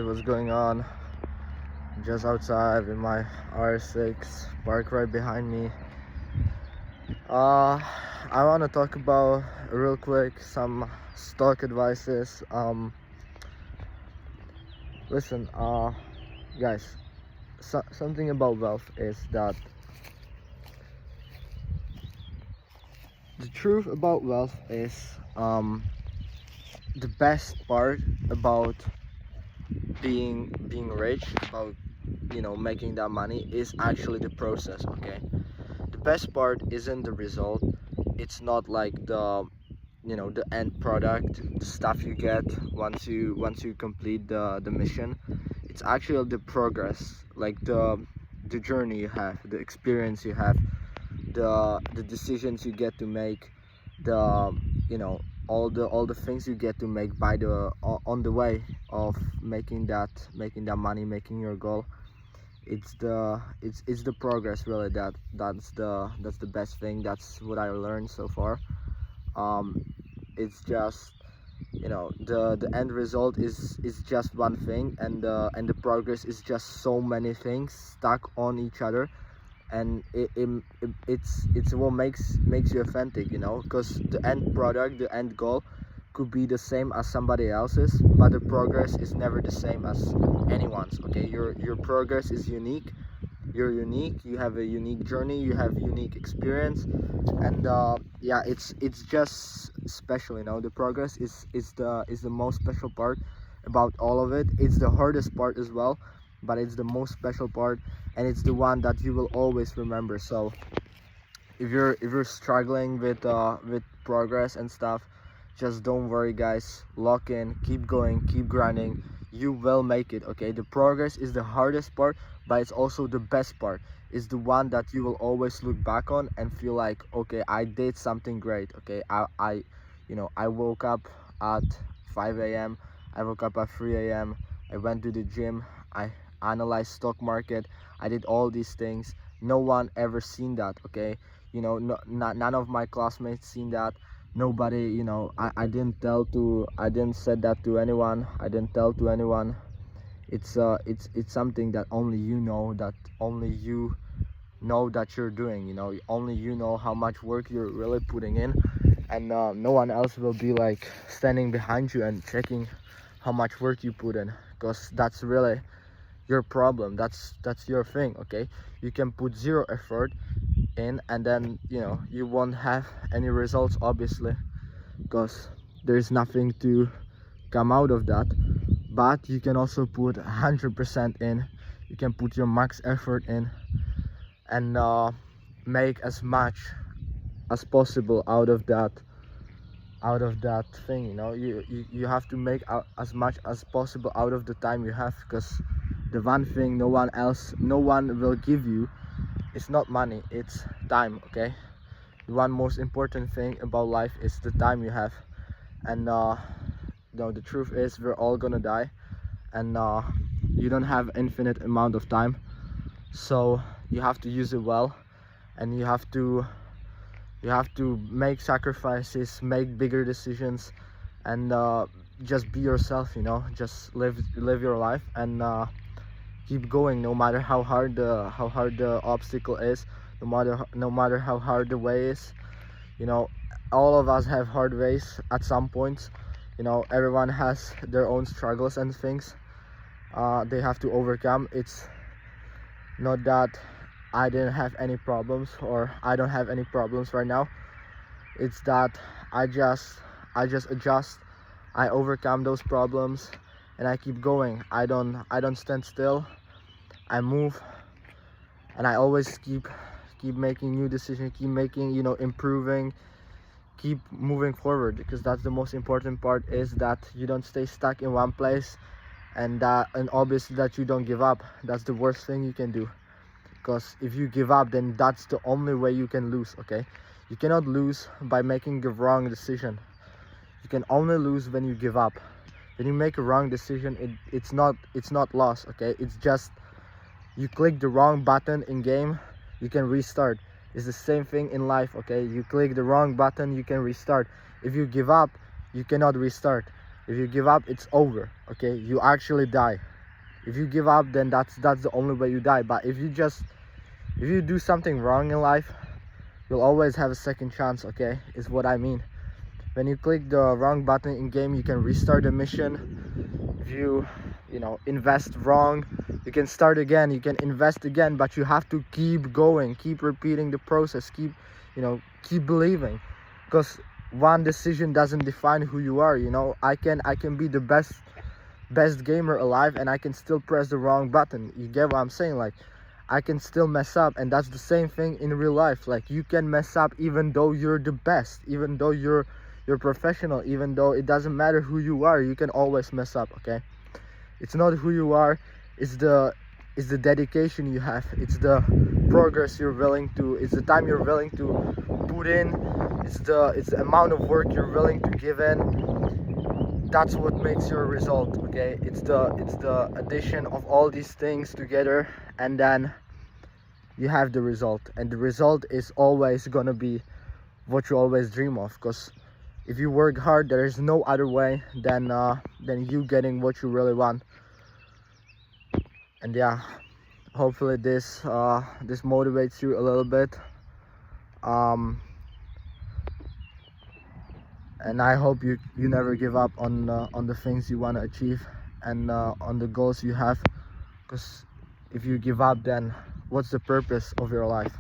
What's going on? Just outside in my R6 park right behind me. I want to talk about real quick some stock advices. Listen, guys, something about wealth is that the truth about wealth is the best part about being rich, about making that money, is actually the process. Okay, the best part isn't the result. It's not like the end product, the stuff you get once you complete the mission. It's actually the progress, like the journey you have, the experience you have, the decisions you get to make, the you know all the things you get to make by on the way of making that money, making your goal. It's the progress, really. That's the best thing. That's what I learned so far. It's just, the end result is just one thing, and the progress is just so many things stuck on each other. And it's what makes you authentic, because the end product, the end goal, could be the same as somebody else's, but the progress is never the same as anyone's. Okay, your progress is unique. You're unique, you have a unique journey, you have unique experience. And yeah, it's just special. The progress is the most special part about all of it. It's the hardest part as well, but it's the most special part, and it's the one that you will always remember. So if you're struggling with progress and stuff, just don't worry, guys. Lock in, keep going, keep grinding. You will make it. Okay, the progress is the hardest part, but it's also the best part. It's the one that you will always look back on and feel like, okay, I did something great. Okay, I woke up at 5 a.m. I woke up at 3 a.m. I went to the gym. I analyzed stock market. I did all these things. No one ever seen that. Okay, no, none of my classmates seen that. Nobody, I didn't said that to anyone. I didn't tell to anyone. It's something that only you know, that only you know that you're doing. Only you know how much work you're really putting in. And no one else will be like standing behind you and checking how much work you put in, because that's really your problem. That's your thing. Okay, you can put zero effort in, and then you won't have any results, obviously, because there's nothing to come out of that. But you can also put 100% in. You can put your max effort in, and make as much as possible out of that thing. You have to make as much as possible out of the time you have, because the one thing no one will give you is not money, it's time. Okay, the one most important thing about life is the time you have. And the truth is, we're all gonna die, and you don't have infinite amount of time. So you have to use it well, and you have to make sacrifices, make bigger decisions, and just be yourself. Just live your life, and keep going, no matter how hard the obstacle is, no matter how hard the way is. All of us have hard ways at some point. Everyone has their own struggles and things they have to overcome. It's not that I didn't have any problems, or I don't have any problems right now. It's that I just adjust. I overcome those problems, and I keep going. I don't stand still. I move, and I always keep making new decisions, keep making, improving, keep moving forward, because that's the most important part, is that you don't stay stuck in one place, and obviously that you don't give up. That's the worst thing you can do, because if you give up, then that's the only way you can lose. Okay, you cannot lose by making a wrong decision. You can only lose when you give up. When you make a wrong decision, it's not loss. Okay, it's just you click the wrong button in game, you can restart. It's the same thing in life. Okay, you click the wrong button, you can restart. If you give up, you cannot restart. If you give up, it's over. Okay, you actually die. If you give up, then that's the only way you die. But if you do something wrong in life, you'll always have a second chance. Okay, is what I mean. When you click the wrong button in game, you can restart the mission. If you invest wrong, you can start again, you can invest again, but you have to keep going, keep repeating the process, keep believing, because one decision doesn't define who you are. I can be the best gamer alive, and I can still press the wrong button. You get what I'm saying? Like, I can still mess up, and that's the same thing in real life. Like, you can mess up even though you're the best, even though you're professional, even though it doesn't matter who you are, you can always mess up. Okay, it's not who you are, it's the dedication you have, it's the progress you're willing to, it's the time you're willing to put in, it's the amount of work you're willing to give in. That's what makes your result. Okay, it's the addition of all these things together, and then you have the result, and the result is always gonna be what you always dream of. Because if you work hard, there is no other way than you getting what you really want. And yeah, hopefully this motivates you a little bit, and I hope you never give up on the things you want to achieve, and on the goals you have. Because if you give up, then what's the purpose of your life?